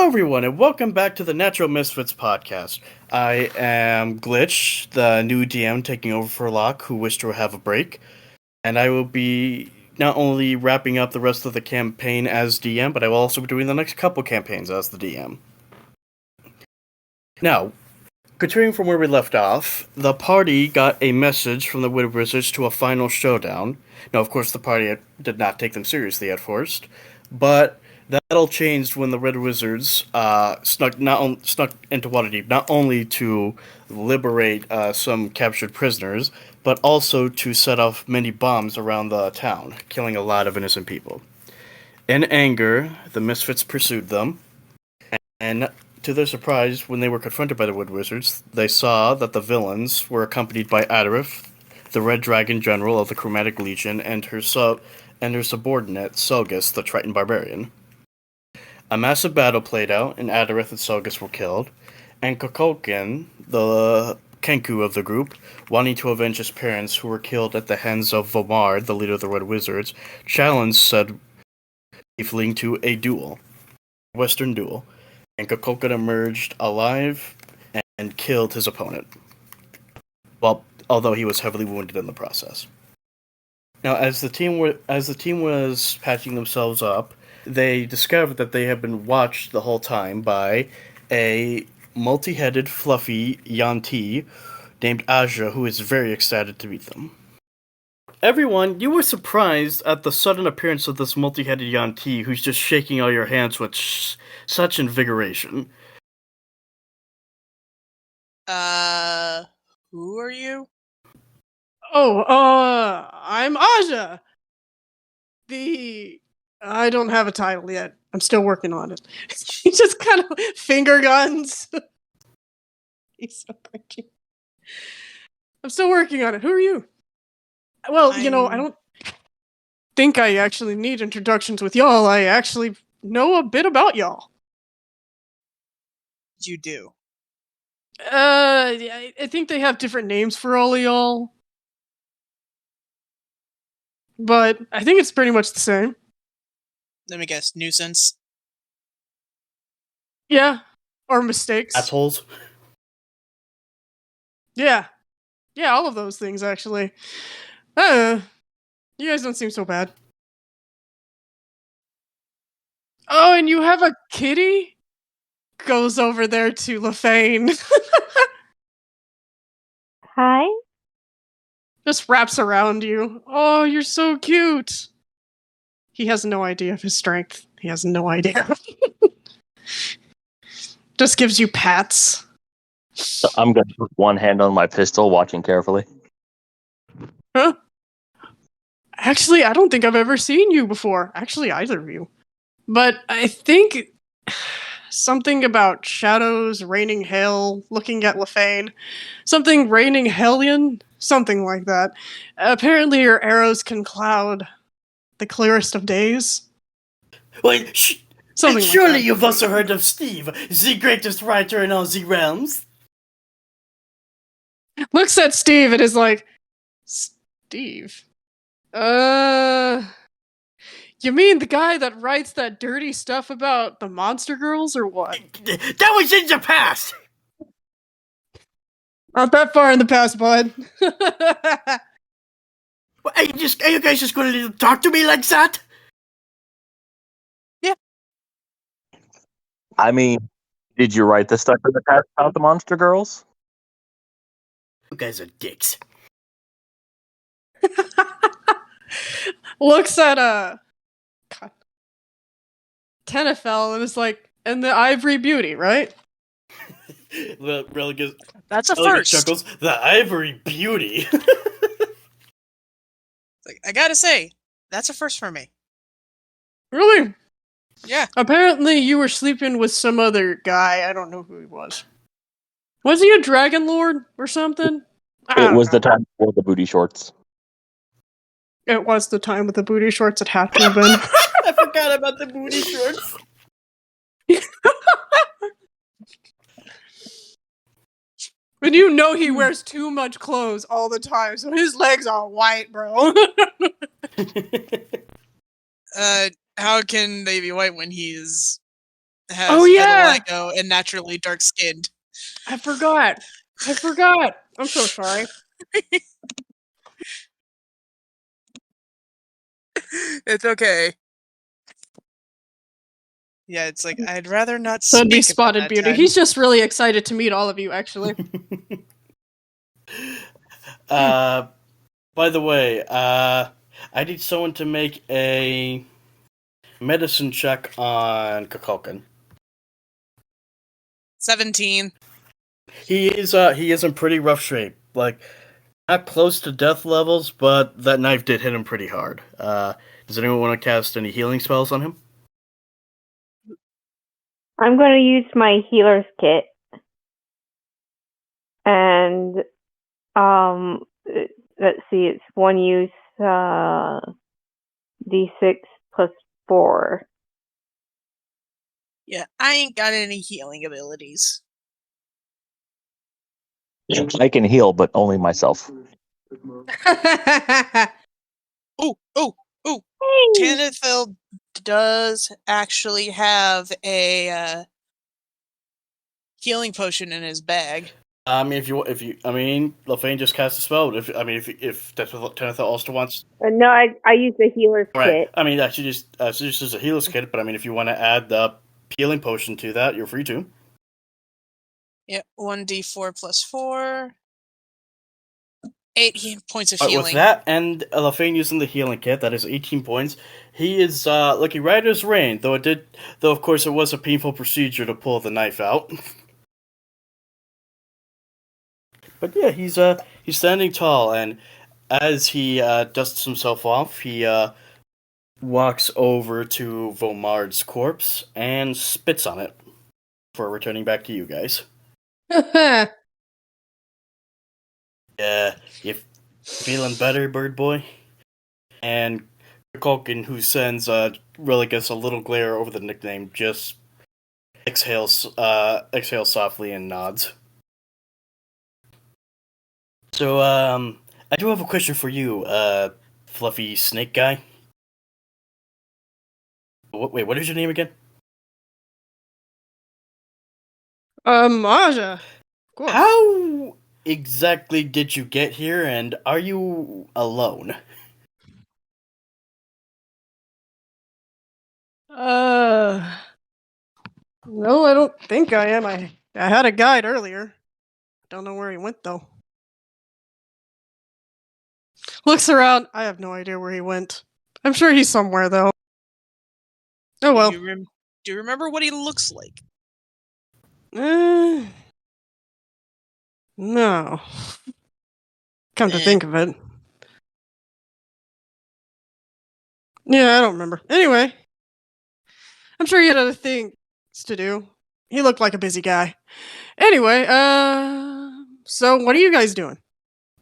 Hello, everyone, and welcome back to the Natural Misfits podcast. I am Glitch, the new DM taking over for Locke, who wished to have a break, and I will be not only wrapping up the rest of the campaign as DM, but I will also be doing the next couple campaigns as the DM. Now, continuing from where we left off, the party got a message from the Wind Wizards to a final showdown. Now, of course, the party did not take them seriously at first, but that all changed when the Red Wizards snuck into Waterdeep, not only to liberate some captured prisoners, but also to set off many bombs around the town, killing a lot of innocent people. In anger, the Misfits pursued them, and to their surprise, when they were confronted by the Wood Wizards, they saw that the villains were accompanied by Adarith, the Red Dragon General of the Chromatic Legion, and her subordinate, Selgus, the Triton Barbarian. A massive battle played out, and Adarith and Selgus were killed, and Kokolkin, the Kenku of the group, wanting to avenge his parents who were killed at the hands of Vomar, the leader of the Red Wizards, challenged said tiefling to a duel, Western duel, and Kokolkin emerged alive and killed his opponent, although he was heavily wounded in the process. Now, as the team was patching themselves up, they discovered that they had been watched the whole time by a multi-headed, fluffy Yanti named Aja, who is very excited to meet them. Everyone, you were surprised at the sudden appearance of this multi-headed Yanti, who's just shaking all your hands with such invigoration. Who are you? I'm Aja. I don't have a title yet. I'm still working on it. He just kind of finger guns. He's so cringy. I'm still working on it. Who are you? Well, I don't think I actually need introductions with y'all. I actually know a bit about y'all. You do? I think they have different names for all of y'all. But I think it's pretty much the same. Let me guess. Nuisance? Yeah. Or mistakes. Assholes. Yeah. Yeah, all of those things, actually. You guys don't seem so bad. Oh, and you have a kitty? Goes over there to LaFane. Hi? Just wraps around you. Oh, you're so cute. He has no idea of his strength. He has no idea. Just gives you pats. So I'm going to put one hand on my pistol, watching carefully. Huh? Actually, I don't think I've ever seen you before. Actually, either of you. But I think something about shadows, raining hail, looking at LaFane. Something raining hellion? Something like that. Apparently your arrows can cloud the clearest of days. Wait, Something surely like that. you've also heard of Steve, the greatest writer in all the realms. Looks at Steve and is like, Steve? You mean the guy that writes that dirty stuff about the monster girls, or what? That was in the past! Not that far in the past, bud. Are you guys just going to talk to me like that? Yeah. I mean, did you write the stuff in the past about the monster girls? You guys are dicks. Looks at Tenefel and is like, and the Ivory Beauty, right? Really good. That's a first. Chuckles. The Ivory Beauty. I gotta say, that's a first for me. Really? Yeah. Apparently you were sleeping with some other guy. I don't know who he was. Was he a Dragon Lord or something? It was the time before the booty shorts. It was the time with the booty shorts. It had to have been. I forgot about the booty shorts. And you know he wears too much clothes all the time, so his legs are white, bro. How can they be white when he's has Oh, yeah! vitiligo and naturally dark-skinned. I forgot. I'm so sorry. It's okay. Yeah, it's like, I'd rather not So it'd be speak about Spotted that Beauty. time. He's just really excited to meet all of you, actually. By the way, I need someone to make a medicine check on Kukulkan. 17. He is in pretty rough shape. Like, not close to death levels, but that knife did hit him pretty hard. Does anyone want to cast any healing spells on him? I'm going to use my healer's kit. And, let's see, it's one use, D6 plus 4. Yeah, I ain't got any healing abilities. I can heal, but only myself. Ooh! Hey! Tanithil does actually have a healing potion in his bag. Lefane just cast a spell. If that's what Tenetha also wants, No, I use the healer's right? kit. I mean, that she just is a healer's kit. But I mean, if you want to add the healing potion to that, you're free to. Yeah, 1d4 plus 4. 8 points of With healing. that and Lefane using the healing kit, that is 18 points. He is looking right at his reign, though of course it was a painful procedure to pull the knife out. But yeah, he's standing tall, and as he dusts himself off, he walks over to Vomard's corpse and spits on it before returning back to you guys. Yeah, you feeling better, bird boy? And Kulkin, who sends really gets a little glare over the nickname, just exhales softly and nods. So, I do have a question for you, fluffy snake guy. Wait, what is your name again? Maja. Of course. How exactly did you get here, and are you alone? No, I don't think I am. I had a guide earlier. Don't know where he went, though. Looks around. I have no idea where he went. I'm sure he's somewhere, though. Oh, well. Do you remember what he looks like? No. Come to think of it. Yeah, I don't remember. Anyway. I'm sure he had other things to do. He looked like a busy guy. Anyway, so what are you guys doing?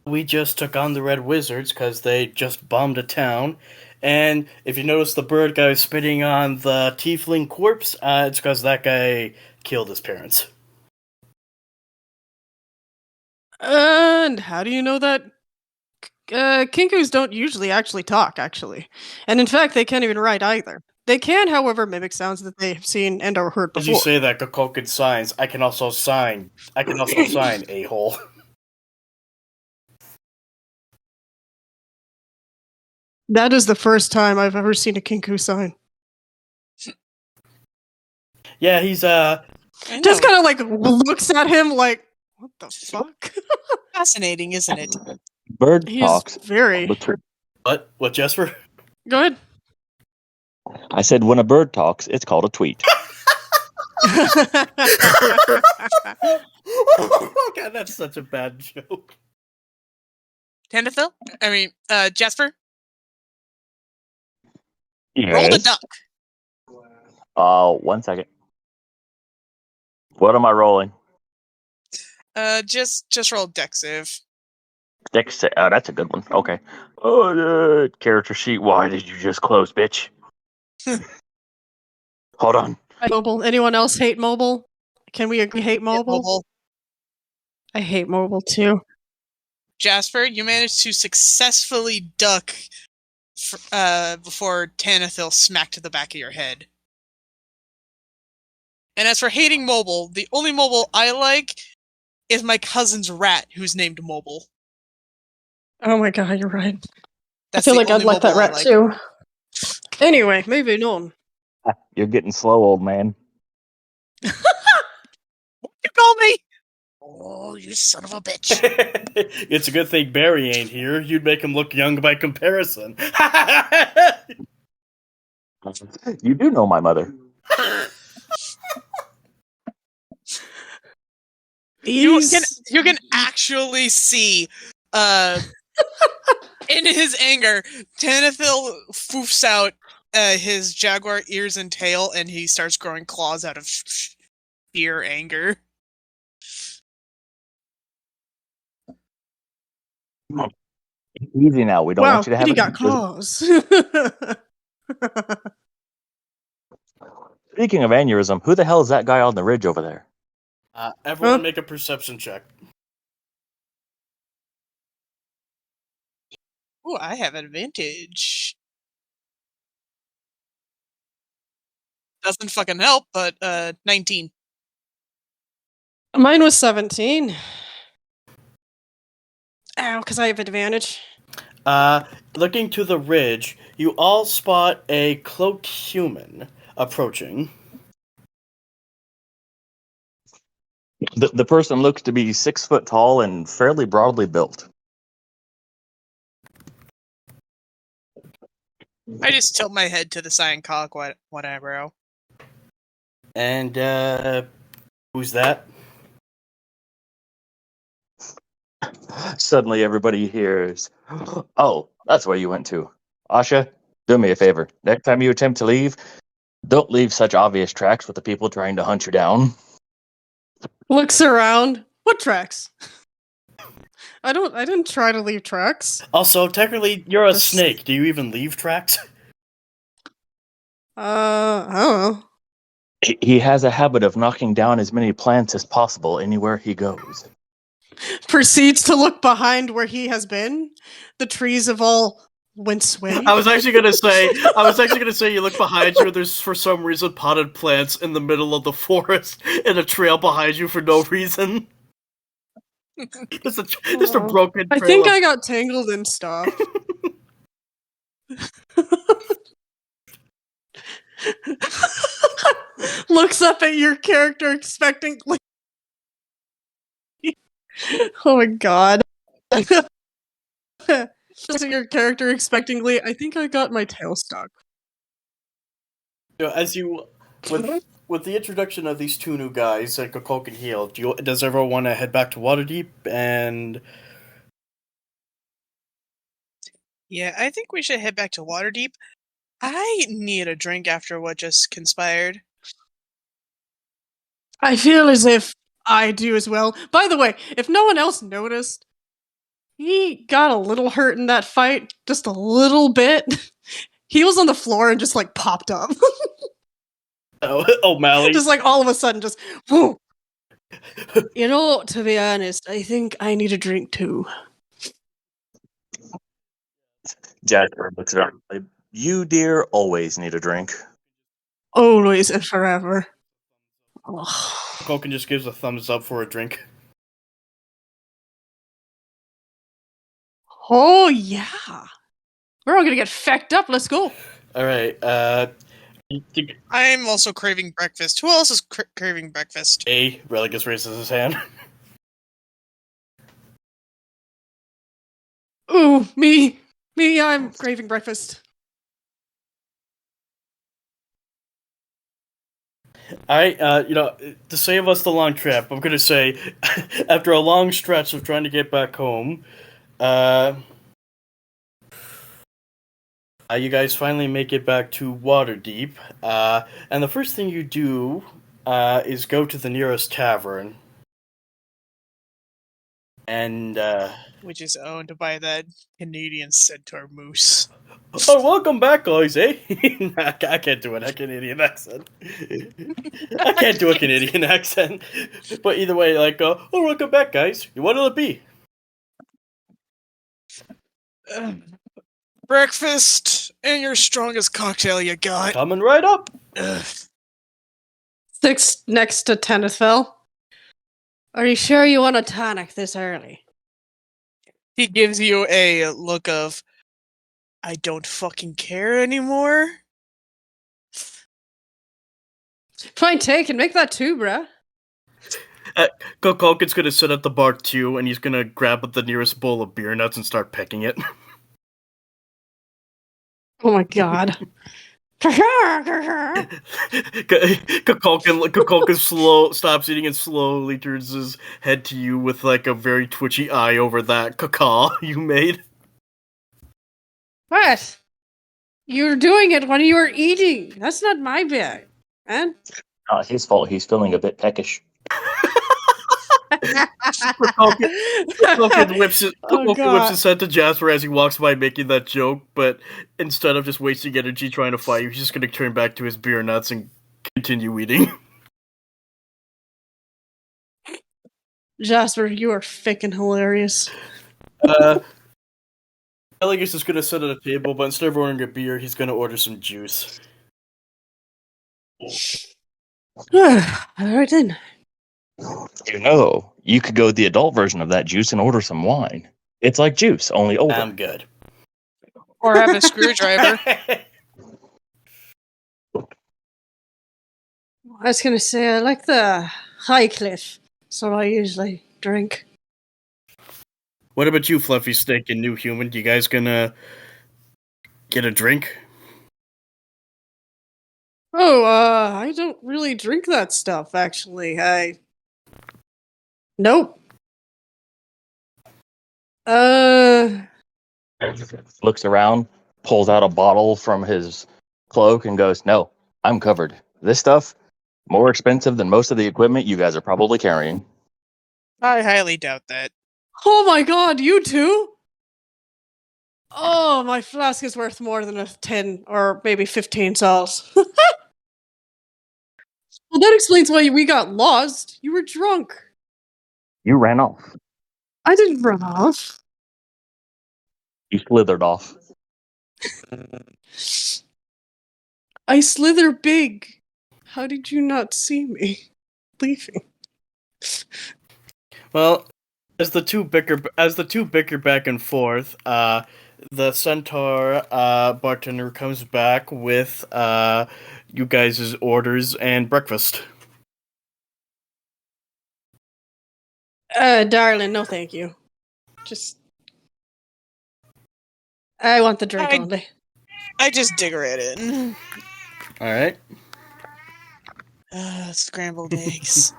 We just took on the Red Wizards because they just bombed a town. And if you notice the bird guy spitting on the tiefling corpse, it's because that guy killed his parents. And how do you know that? Kinkus don't usually actually talk, actually. And in fact, they can't even write either. They can, however, mimic sounds that they have seen and or heard As before. you say that, Kukulkan signs, I can also sign, a-hole. That is the first time I've ever seen a Kinku sign. Yeah, he's, Just kind of like looks at him like, what the fuck? Fascinating, isn't it? Bird He's talks. very... What, Jesper? Go ahead. I said when a bird talks, it's called a tweet. Oh god, that's such a bad joke. Tanithil? Jasper? Yes. Roll the duck. 1 second. What am I rolling? Just roll Dexiv. Dex. Oh, that's a good one. Okay. Character sheet. Why did you just close, bitch? Hold on. Mobile. Anyone else hate mobile? Can we agree hate mobile? I hate mobile too. Jasper, you managed to successfully duck before Tanithil smacked to the back of your head. And as for hating Mobile, the only Mobile I like is my cousin's rat, who's named Mobile. Oh my god, you're right. That's I feel the like I'd only like that Mobile I rat like. too. Anyway, moving on. You're getting slow, old man. You call me? Oh, you son of a bitch. It's a good thing Barry ain't here. You'd make him look young by comparison. You do know my mother. You These... can actually see in his anger, Tanithil foofs out his jaguar ears and tail, and he starts growing claws out of sheer anger. Easy now. We don't Wow, want you to have Kitty it. got claws. Speaking of aneurysm, who the hell is that guy on the ridge over there? Everyone Huh? make a perception check. Ooh, I have advantage. Doesn't fucking help, but 19. Mine was 17. Ow, because I have advantage. Looking to the ridge, you all spot a cloaked human approaching. The person looks to be 6 foot tall and fairly broadly built. I just tilt my head to the side and cock one eyebrow. And, who's that? Suddenly everybody hears, "Oh, that's where you went to. Asha, do me a favor. Next time you attempt to leave, don't leave such obvious tracks with the people trying to hunt you down." Looks around. What tracks? I didn't try to leave tracks. Also, technically, you're a Just- snake. Do you even leave tracks? I don't know. He has a habit of knocking down as many plants as possible anywhere he goes. Proceeds to look behind where he has been. The trees have all went sway. I was actually gonna say you look behind you and there's for some reason potted plants in the middle of the forest and a trail behind you for no reason. Just a broken trail. I think I got tangled in stuff. Looks up at your character expectantly. Oh my god. Looks at your character expectantly. I think I got my tail stuck. As you with the introduction of these two new guys, like a cloak and heel, does everyone want to head back to Waterdeep? And Yeah, I think we should head back to Waterdeep. I need a drink after what just conspired. I feel as if I do as well. By the way, if no one else noticed, he got a little hurt in that fight. Just a little bit. He was on the floor and just like popped up. O'Malley. Just like all of a sudden, just whoo. You know, to be honest, I think I need a drink too. Jasper looks around. Like, "You, dear, always need a drink." Always and forever. Ugh. Culkin just gives a thumbs up for a drink. Oh yeah. We're all gonna get fecked up. Let's go. Alright, I'm also craving breakfast. Who else is craving breakfast? Religus raises his hand. Ooh, me. I'm craving breakfast. Alright, to save us the long trip, I'm gonna say, after a long stretch of trying to get back home, you guys finally make it back to Waterdeep, and the first thing you do, is go to the nearest tavern. And, Which is owned by that Canadian centaur moose. oh, welcome back, guys, eh? I can't do a Canadian accent. I can't do a Canadian accent. But either way, like, oh, welcome back, guys. What'll it be? Breakfast and your strongest cocktail you got. Coming right up. Ugh. Sits next to Tenethil. Are you sure you want a tonic this early? He gives you a look of, I don't fucking care anymore. Fine, take and make that too, bruh. Kukulkan's gonna sit at the bar too, and he's gonna grab the nearest bowl of beer nuts and start pecking it. Oh my god. Kukulkan stops eating and slowly turns his head to you with like a very twitchy eye over that cacaw you made. What? You're doing it when you were eating. That's not my bag, man. Not his fault. He's feeling a bit peckish. Kukulkan whips God. his head to Jasper as he walks by making that joke, but instead of just wasting energy trying to fight you, he's just gonna turn back to his beer nuts and continue eating. Jasper, you are freaking hilarious. Eligus is gonna sit at a table, but instead of ordering a beer, he's gonna order some juice. Alright then. You know, you could go the adult version of that juice and order some wine. It's like juice, only older. I'm good. Or have a screwdriver. I was gonna say, I like the High Cliff, so I usually drink. What about you, Fluffy Steak and New Human? You guys gonna get a drink? Oh, I don't really drink that stuff, actually. Nope. Looks around, pulls out a bottle from his cloak, and goes, "No, I'm covered. This stuff, more expensive than most of the equipment you guys are probably carrying." I highly doubt that. Oh my god, you too? Oh, my flask is worth more than a 10 or maybe 15 sols. Well, that explains why we got lost. You were drunk. You ran off. I didn't run off. You slithered off. I slither big. How did you not see me leaving? Well, as the two bicker back and forth, the centaur bartender comes back with you guys' orders and breakfast. Darling, no thank you. I want the drink only. I just dig right in. Alright. Scrambled eggs.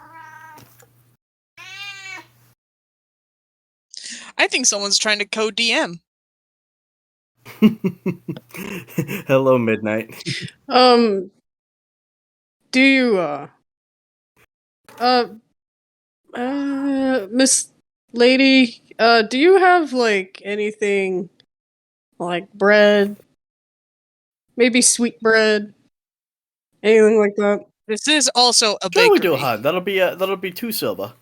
I think someone's trying to code DM. Hello, Midnight. Do you, Miss Lady, do you have, like, anything, like, bread? Maybe sweet bread? Anything like that? This is also a Sure, bakery. we do, hon. That'll be 2 silver.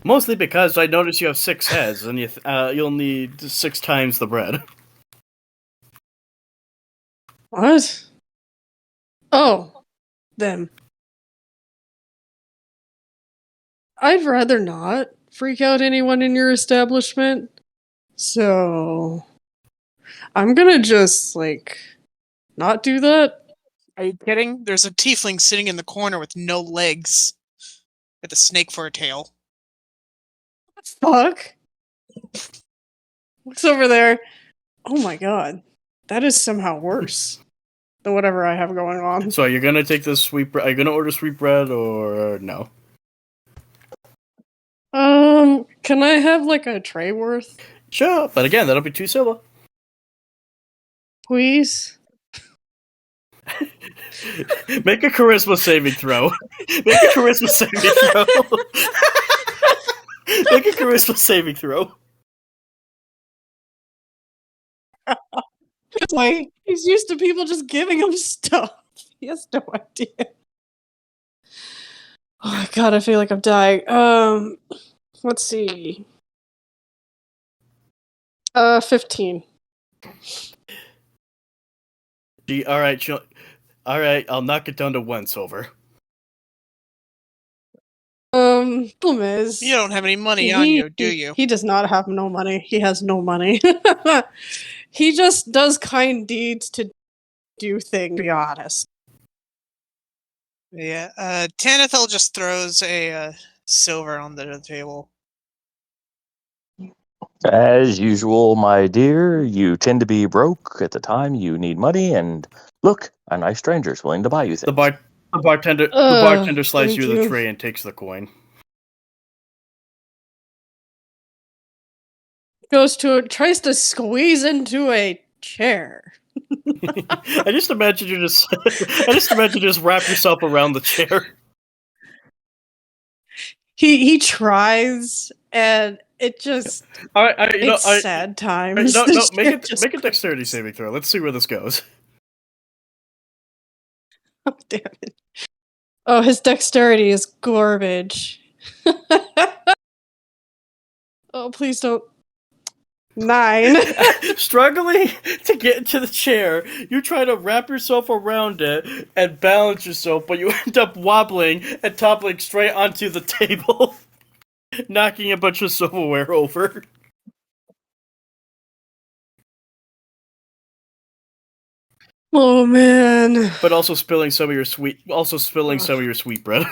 Mostly because I notice you have 6 heads, and you'll need 6 times the bread. What? Oh, them. I'd rather not freak out anyone in your establishment. So, I'm gonna just, like, not do that. Are you kidding? There's a tiefling sitting in the corner with no legs. With a snake for a tail. Fuck. What's over there? Oh my god. That is somehow worse than whatever I have going on. So, you're gonna take this sweet bread? Are you gonna order sweet bread or no? Can I have like a tray worth? Sure, but again, that'll be 2 silver. Please? Make a charisma saving throw. Make a charisma saving throw. Make a charisma saving throw. Wait, he's used to people just giving him stuff. He has no idea. Oh my god, I feel like I'm dying. Let's see. 15. Alright, All right, I'll knock it down to 1 silver. Problem is, You don't have any money on you, do you? He does not have no money. He has no money. He just does kind deeds to do things, to be honest. Yeah, Tanithil just throws a silver on the table. As usual, my dear, you tend to be broke at the time you need money, and look, a nice stranger's willing to buy you things. The bartender slides you the tray and takes the coin. Tries to squeeze into a chair. I just imagine you just wrap yourself around the chair. He tries, and it just sad times. No, make a dexterity saving throw. Let's see where this goes. Oh, damn it. Oh, his dexterity is garbage. Oh, please don't. 9. Struggling to get into the chair, you try to wrap yourself around it and balance yourself, but you end up wobbling and toppling straight onto the table, knocking a bunch of silverware over. Oh man! But also spilling some of your sweet bread.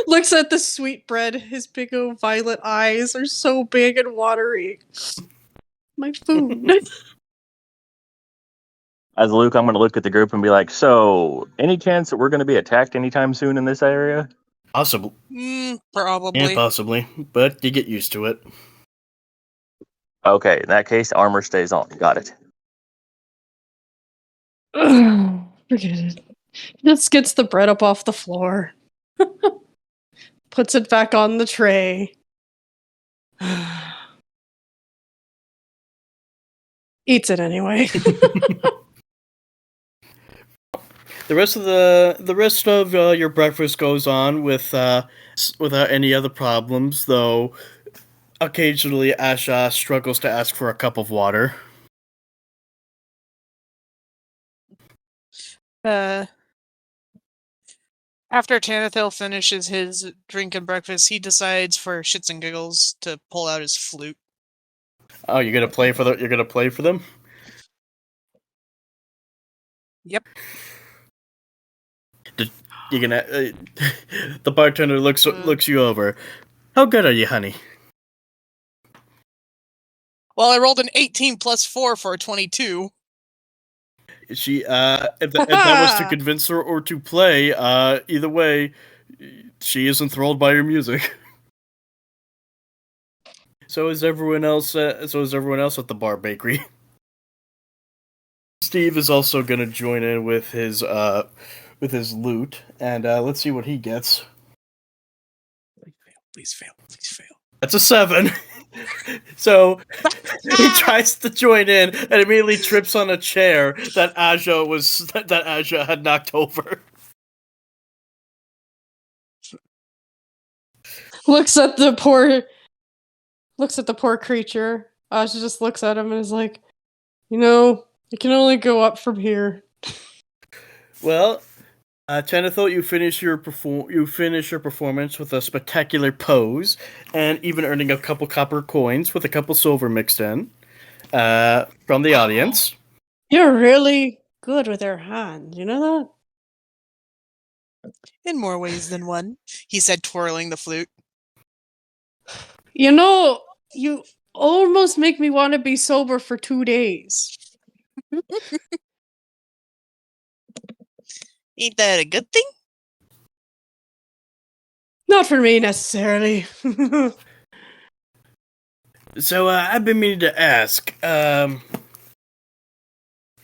Looks at the sweet bread. His big old violet eyes are so big and watery. My food. As Luke, I'm going to look at the group and be like, so, any chance that we're going to be attacked anytime soon in this area? Possible. Probably. Yeah, possibly. But you get used to it. Okay, in that case, armor stays on. Got it. Forget it. Just gets the bread up off the floor. Puts it back on the tray. Eats it anyway. The rest of your breakfast goes on without any other problems, though occasionally Asha struggles to ask for a cup of water. After Tanithil finishes his drink and breakfast, he decides for shits and giggles to pull out his flute. Oh, you're gonna play for them? Yep. You're gonna. The bartender looks you over. How good are you, honey? Well, I rolled an 18 plus 4 for a 22. She, if that was to convince her or to play, either way, she is enthralled by your music. So is everyone else. So is everyone else at the bar bakery. Steve is also gonna join in with his loot, and let's see what he gets. Please fail. That's a 7. So he tries to join in and immediately trips on a chair that Aja had knocked over. Looks at the poor creature. Aja just looks at him and is like, it can only go up from here. Well, Tanithil, you finish your performance with a spectacular pose, and even earning a couple copper coins with a couple silver mixed in from the audience. You're really good with your hands, you know that? In more ways than one, he said, twirling the flute. You almost make me want to be sober for 2 days. Ain't that a good thing? Not for me, necessarily. So, I've been meaning to ask,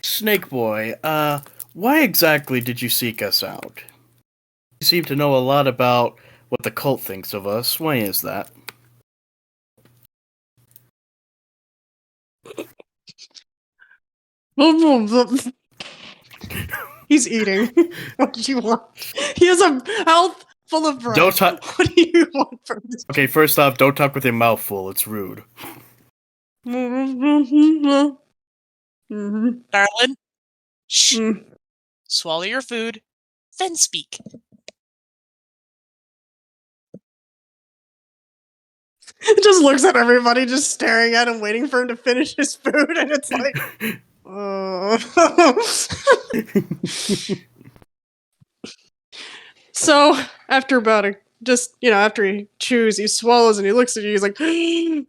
Snake Boy, why exactly did you seek us out? You seem to know a lot about what the cult thinks of us. Why is that? He's eating. What do you want? He has a mouth full of bread. Don't talk. What do you want from this? Okay, first off, don't talk with your mouth full. It's rude. Darling? Shh. swallow your food, then speak. Just looks at everybody, just staring at him, waiting for him to finish his food, and it's like, So, after about after he chews, he swallows, and he looks at you, he's like, what'd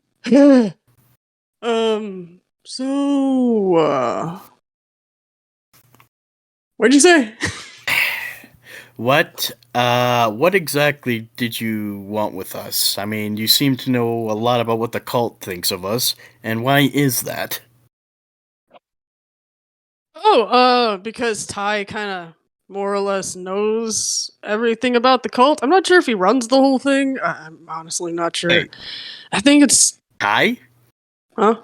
you say? What exactly did you want with us? I mean, you seem to know a lot about what the cult thinks of us, and why is that? Because Ty kind of more or less knows everything about the cult. I'm not sure if he runs the whole thing. I'm honestly not sure. Hey. I think it's... Ty? Huh?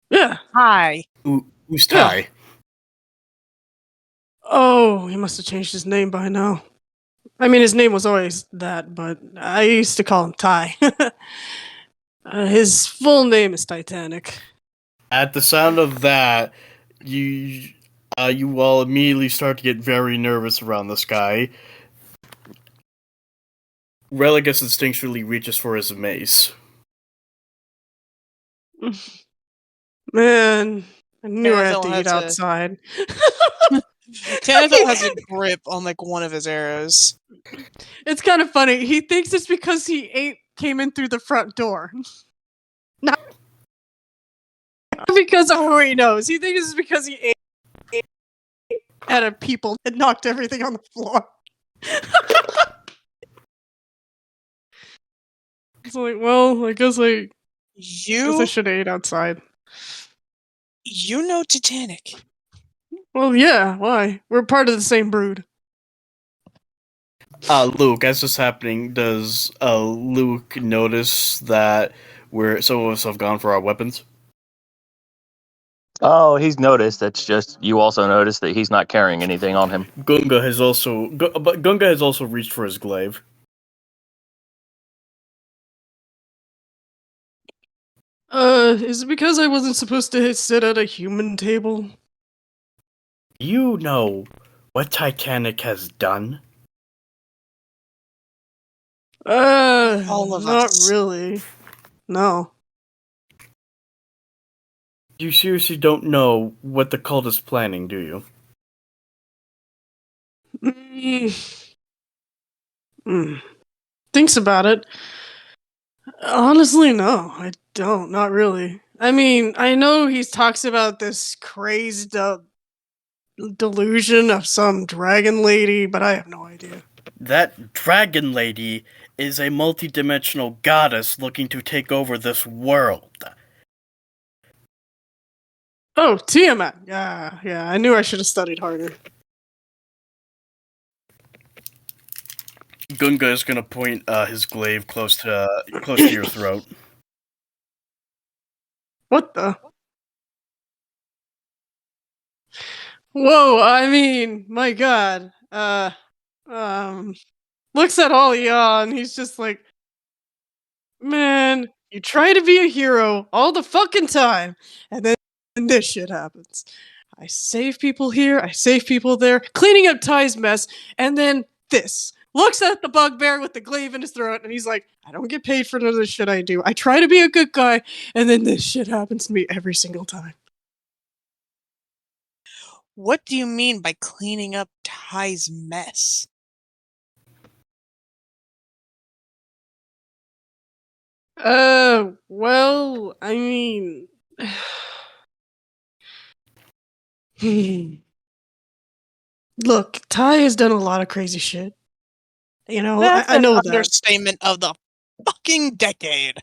Yeah. Hi. Who's Ty? Yeah. Oh, he must have changed his name by now. I mean, his name was always that, but I used to call him Ty. His full name is Tytanik. At the sound of that, you all immediately start to get very nervous around this guy. Religus instinctually reaches for his mace. Man, I knew I had to Tanithil eat outside. Tanithil has a grip on like one of his arrows. It's kind of funny. He thinks it's because he came in through the front door. Not because of who he knows. He thinks it's because he ate at a people and knocked everything on the floor. It's like, well, I guess I should have ate outside. You know Tiamat. Well, yeah, why? We're part of the same brood. Luke, as this is happening, does Luke notice that some of us have gone for our weapons? Oh, he's noticed. That's just you also noticed that he's not carrying anything on him. Gunga has also reached for his glaive. Is it because I wasn't supposed to sit at a human table? You know what Tytanik has done? All of not us. really. No. You seriously don't know what the cult is planning, do you? Thinks about it. Honestly, no, I don't. Not really. I mean, I know he talks about this crazed delusion of some dragon lady, but I have no idea. That dragon lady is a multidimensional goddess looking to take over this world. Oh, Tiamat. Yeah, I knew I should have studied harder. Gunga is gonna point his glaive close to your throat. What the? Whoa, I mean, my god. Looks at all y'all and he's just like, man, you try to be a hero all the fucking time, and then this shit happens. I save people here, I save people there, cleaning up Ty's mess, and then this. Looks at the bugbear with the glaive in his throat, and he's like, I don't get paid for none of the shit I do. I try to be a good guy, and then this shit happens to me every single time. What do you mean by cleaning up Ty's mess? Well, I mean... Look, Ty has done a lot of crazy shit. You know, I know That's that. an understatement of the fucking decade.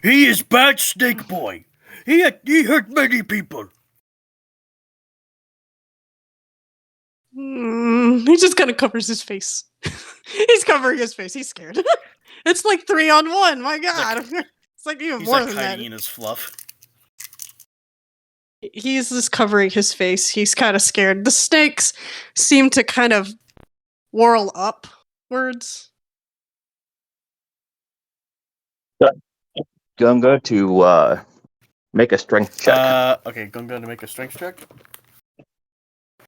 He is bad snake boy. He hurt many people. He just kind of covers his face. He's covering his face. He's scared. It's like 3-on-1. My god. It's like even more than that. He's in his fluff. He's just covering his face. He's kind of scared. The snakes seem to kind of whirl upwards. Gunga to make a strength check. Okay, Gunga to make a strength check.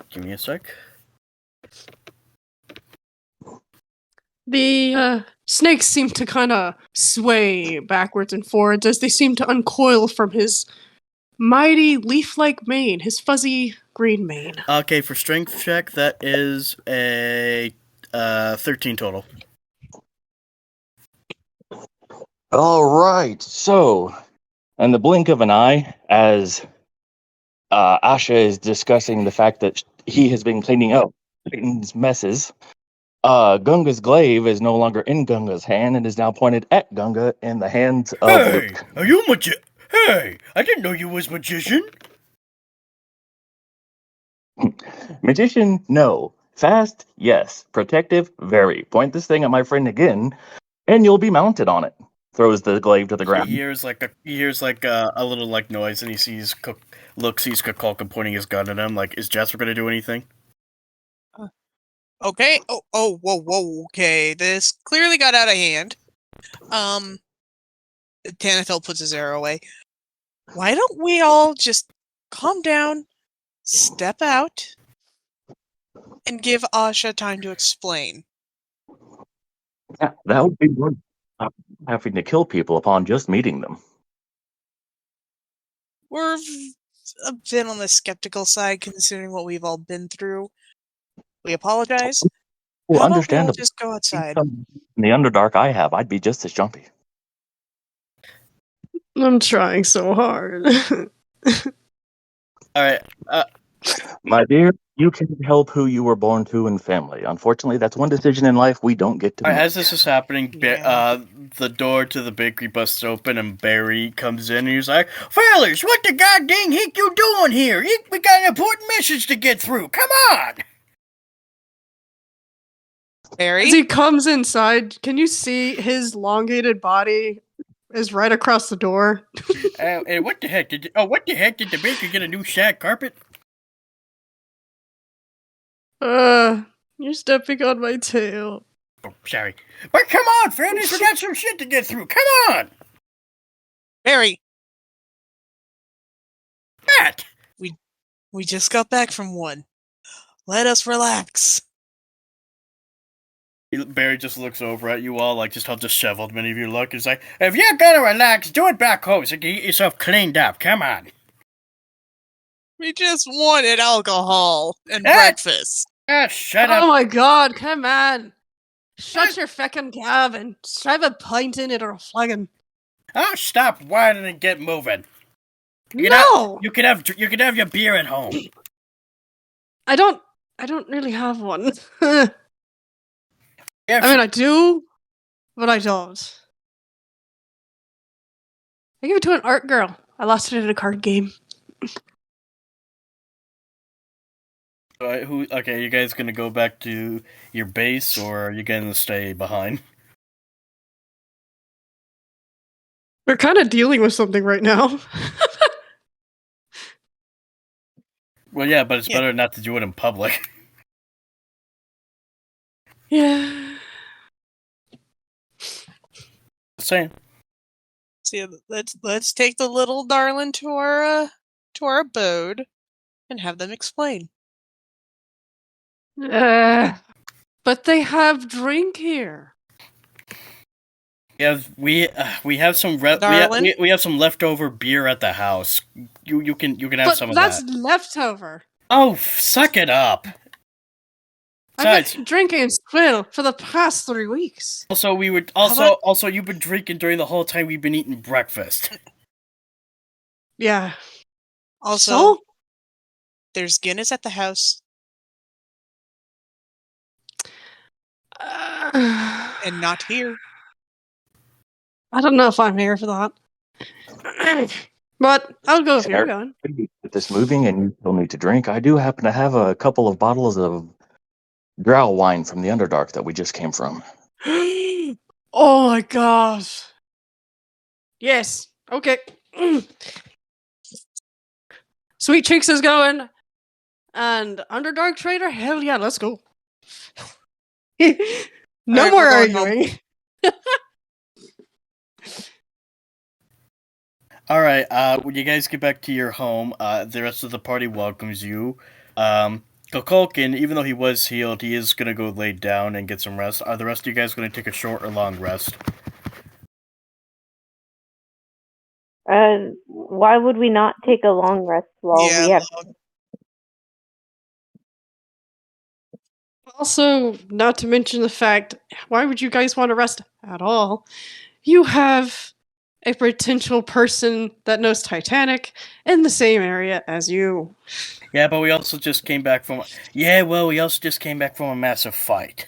Give me a sec. The snakes seem to kind of sway backwards and forwards as they seem to uncoil from his mighty leaf-like mane, his fuzzy green mane. Okay, for strength check, that is a 13 total. All right. So, in the blink of an eye, as Asha is discussing the fact that he has been cleaning up Satan's messes, Gunga's glaive is no longer in Gunga's hand and is now pointed at Gunga in the hands of Hey, Luke. are you Hey, I didn't know you was magician. Magician, no. Fast, yes. Protective, very. Point this thing at my friend again, and you'll be mounted on it. Throws the glaive to the He ground. hears a little like noise, and he sees Kukulkan pointing his gun at him. Like, is Jasper gonna do anything? Okay. Whoa. Okay, this clearly got out of hand. Tanithil puts his arrow away. Why don't we all just calm down, step out, and give Asha time to explain? Yeah, that would be worse. Having to kill people upon just meeting them. We're a bit on the skeptical side considering what we've all been through. We apologize. Well, How about we all understandable. just go outside? In the Underdark I have, I'd be just as jumpy. I'm trying so hard. All right. My dear, you can't help who you were born to and family. Unfortunately, that's one decision in life we don't get to make. As this is happening, Yeah. the door to the bakery busts open, and Barry comes in, and he's like, "Fellas, what the goddamn heck you doing here? We got an important message to get through. Come on!" Barry? As he comes inside, can you see his elongated body is right across the door? Hey, what the heck did the baker get a new shag carpet? You're stepping on my tail. Oh, sorry. But come on, fellas, we got some shit to get through. Come on! Barry, Matt! we just got back from one. Let us relax. Barry just looks over at you all, like just how disheveled many of you look. He's like, if you're gonna relax, do it back home so you can get yourself cleaned up. Come on. We just wanted alcohol and Ah! breakfast. Shut Oh up. my god, come on! Shut your feckin' cab and shove a pint in it or a flagon. Oh, stop whining and get moving. No! You can have your beer at home. I don't really have one. I Yes. mean, I do, but I don't. I gave it to an art girl. I lost it at a card game. Okay, you guys gonna go back to your base, or are you gonna stay behind? We're kind of dealing with something right now. Well, yeah, but it's Yeah. better not to do it in public. Yeah. Just saying. So let's take the little darling to our abode and have them explain. But they have drink here. We have some Darling? we have some leftover beer at the house. You can have But some of that's that. leftover. Oh, suck it up. I've Besides, been drinking Squill for the past 3 weeks. also about- also you've been drinking during the whole time we've been eating breakfast. Yeah. Also, So? there's Guinness at the house and not here. I don't know if I'm here for that. But I'll go if you're going. With this moving and you still need to drink, I do happen to have a couple of bottles of drow wine from the Underdark that we just came from. Oh my gosh. Yes. Okay. Sweet Cheeks is going. And Underdark Trader? Hell yeah, let's go. No Alright, more we're going home. arguing. All right. When you guys get back to your home, the rest of the party welcomes you. Kukulkan, even though he was healed, he is going to go lay down and get some rest. Are the rest of you guys going to take a short or long rest? Why would we not take a long rest while Yeah, we have? Also, not to mention the fact, why would you guys want to rest at all? You have a potential person that knows Tytanik in the same area as you. Yeah, but we also just came back from... Yeah, well, we also just came back from a massive fight.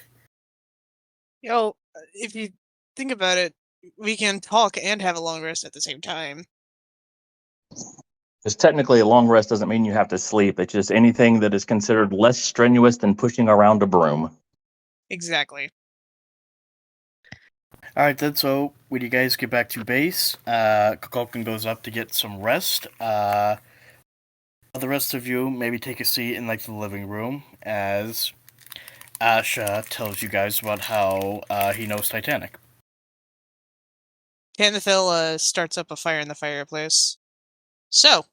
If you think about it, we can talk and have a long rest at the same time. Because technically, a long rest doesn't mean you have to sleep. It's just anything that is considered less strenuous than pushing around a broom. Exactly. Alright then, so when you guys get back to base, Kukulkan goes up to get some rest. The rest of you maybe take a seat in the living room as Asha tells you guys about how he knows Tytanik. Tanithil starts up a fire in the fireplace. So,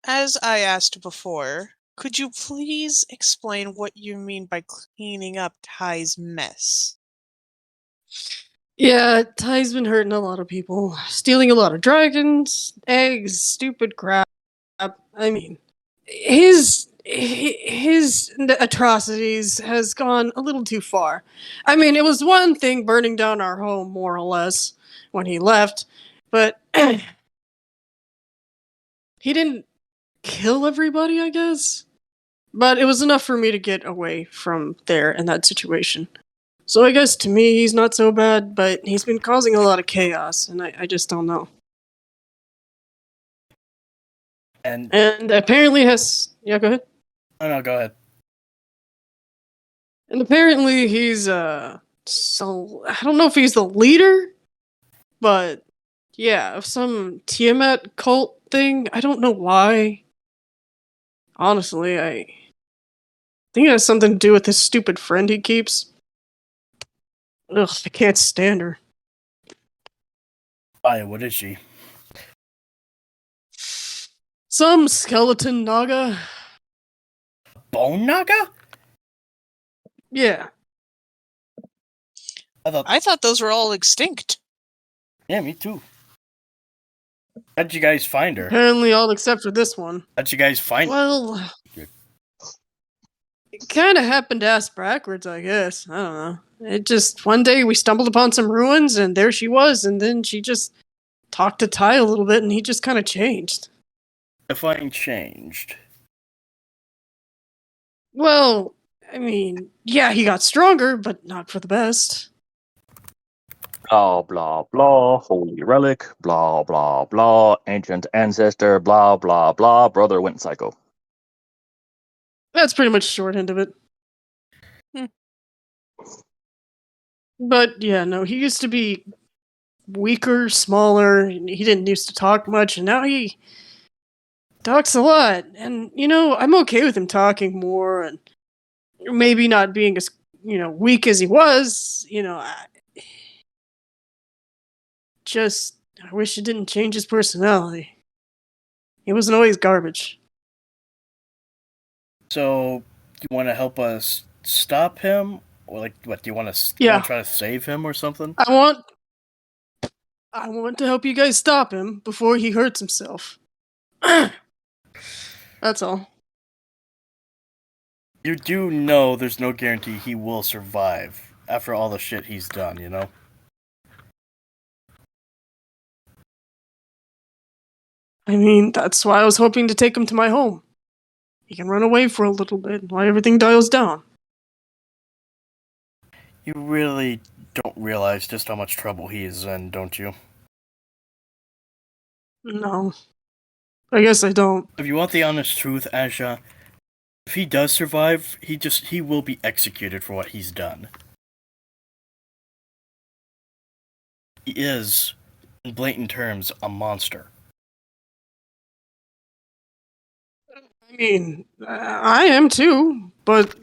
as I asked before, could you please explain what you mean by cleaning up Ty's mess? Yeah, Ty's been hurting a lot of people, stealing a lot of dragons, eggs, stupid crap. I mean, his atrocities has gone a little too far. I mean, it was one thing burning down our home, more or less, when he left, but he didn't kill everybody, I guess. But it was enough for me to get away from there in that situation. So I guess to me, he's not so bad, but he's been causing a lot of chaos, and I just don't know. And apparently has... Yeah, go ahead. oh no, go ahead. And apparently he's, so... I don't know if he's the leader, but yeah, of some Tiamat cult thing. I don't know why. Honestly, I think it has something to do with his stupid friend he keeps. Ugh, I can't stand her. Why, what is she? Some skeleton naga. Bone Naga? Yeah. I thought those were all extinct. Yeah, me too. How'd you guys find her? Apparently all except for this one. How'd you guys find her? Well, it kind of happened ass backwards, I guess. I don't know. It just, one day we stumbled upon some ruins, and there she was, and then she just talked to Ty a little bit, and he just kind of changed. Define changed. Well, I mean, yeah, he got stronger, but not for the best. Blah, blah, blah, holy relic, blah, blah, blah, ancient ancestor, blah, blah, blah, brother went psycho. That's pretty much the short end of it. But yeah, no, he used to be weaker, smaller, and he didn't used to talk much, and now he talks a lot. And, I'm okay with him talking more and maybe not being as, weak as he was. I wish it didn't change his personality. He wasn't always garbage. So, you want to help us stop him? Or what, do you want to try to save him or something? I want to help you guys stop him before he hurts himself. That's all. You do know there's no guarantee he will survive after all the shit he's done, you know? I mean, that's why I was hoping to take him to my home. He can run away for a little bit while everything dials down. You really don't realize just how much trouble he is in, don't you? No. I guess I don't. If you want the honest truth, Asha, if he does survive, he will be executed for what he's done. He is, in blatant terms, a monster. I mean, I am too, but,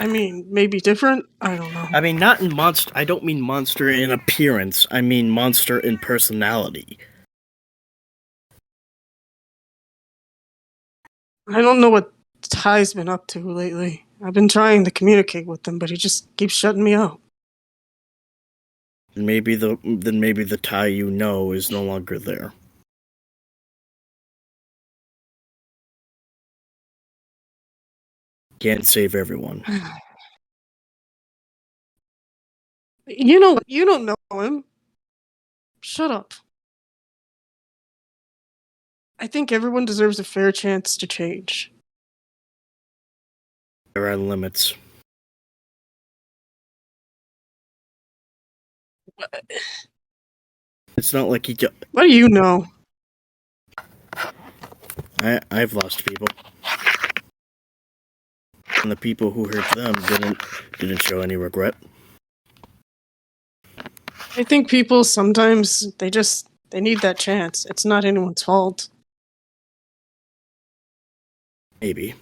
maybe different? I don't know. I mean, not in monster. I don't mean monster in appearance. I mean monster in personality. I don't know what Ty's been up to lately. I've been trying to communicate with him, but he just keeps shutting me out. Maybe the Ty you know is no longer there. Can't save everyone. You don't know him. Shut up. I think everyone deserves a fair chance to change. There are limits. It's not like What do you know? I've lost people, and the people who hurt them didn't show any regret. I think people sometimes they need that chance. It's not anyone's fault. Maybe.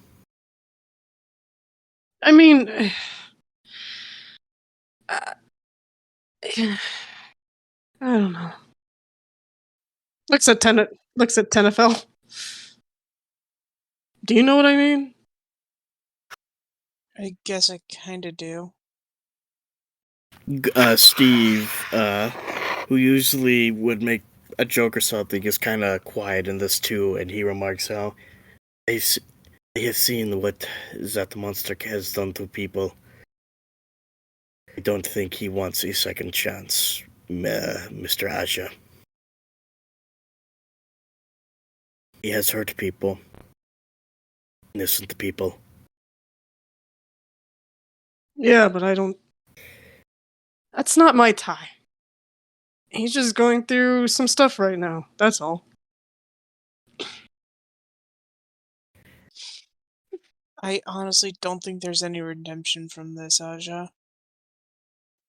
I mean, I don't know. Looks at Tenafel. Do you know what I mean? I guess I kind of do. Steve, who usually would make a joke or something, is kind of quiet in this too, and he remarks how I have seen what that monster has done to people. I don't think he wants a second chance, Mr. Asha. He has hurt people. Innocent people. Yeah, but I don't. That's not my Ty. He's just going through some stuff right now. That's all. I honestly don't think there's any redemption from this, Aja.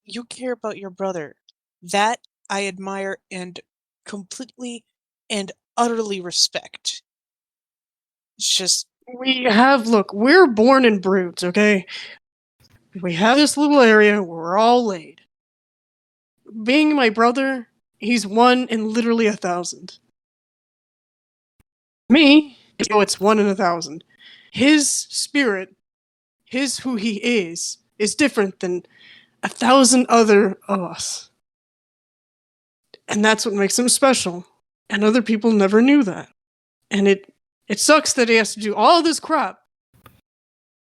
You care about your brother. That I admire and completely and utterly respect. It's just, Look, we're born in broods, okay? We have this little area where we're all laid. Being my brother, he's one in literally 1,000. Me, it's 1 in 1,000. His spirit, who he is different than 1,000 other of us. And that's what makes him special. And other people never knew that. And it sucks that he has to do all this crap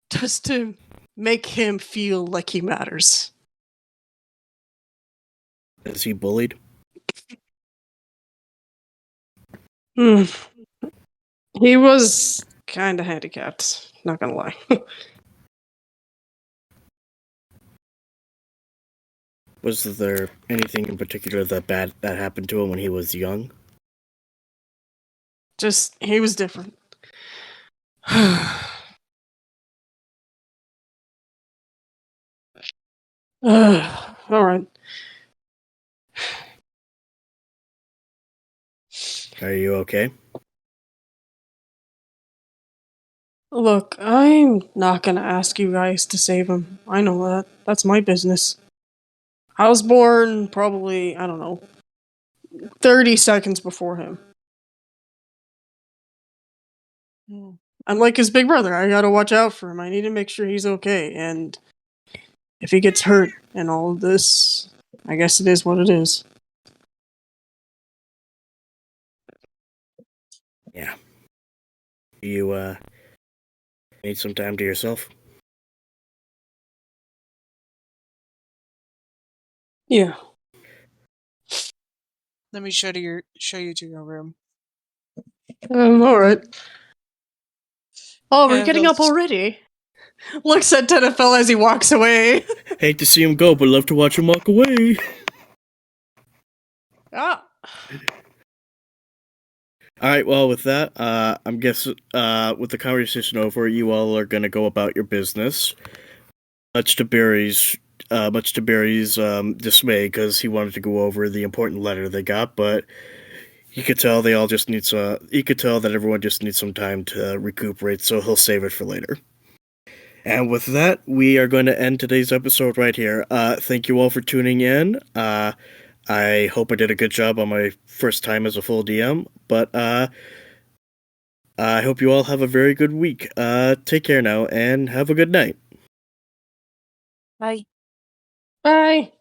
just to make him feel like he matters. Is he bullied? He was kind of handicapped, not gonna lie. Was there anything in particular that happened to him when he was young? Just, he was different. Alright. Are you okay? Look, I'm not gonna ask you guys to save him. I know that. That's my business. I was born probably, I don't know, 30 seconds before him. I'm like his big brother. I gotta watch out for him. I need to make sure he's okay. And if he gets hurt and all of this, I guess it is what it is. Yeah. You, need some time to yourself? Yeah. let me show you to your room. Alright. Oh, we're And getting they'll up already. Looks at Tenafel as he walks away. Hate to see him go, but love to watch him walk away. Ah. Alright, well, with that, I'm guessing, with the conversation over, you all are gonna go about your business. Much to Barry's dismay, because he wanted to go over the important letter they got, but he could tell they all just need he could tell that everyone just needs some time to recuperate, so he'll save it for later. And with that, we are going to end today's episode right here. Thank you all for tuning in. I hope I did a good job on my first time as a full DM, but I hope you all have a very good week. Take care now, and have a good night. Bye. Bye.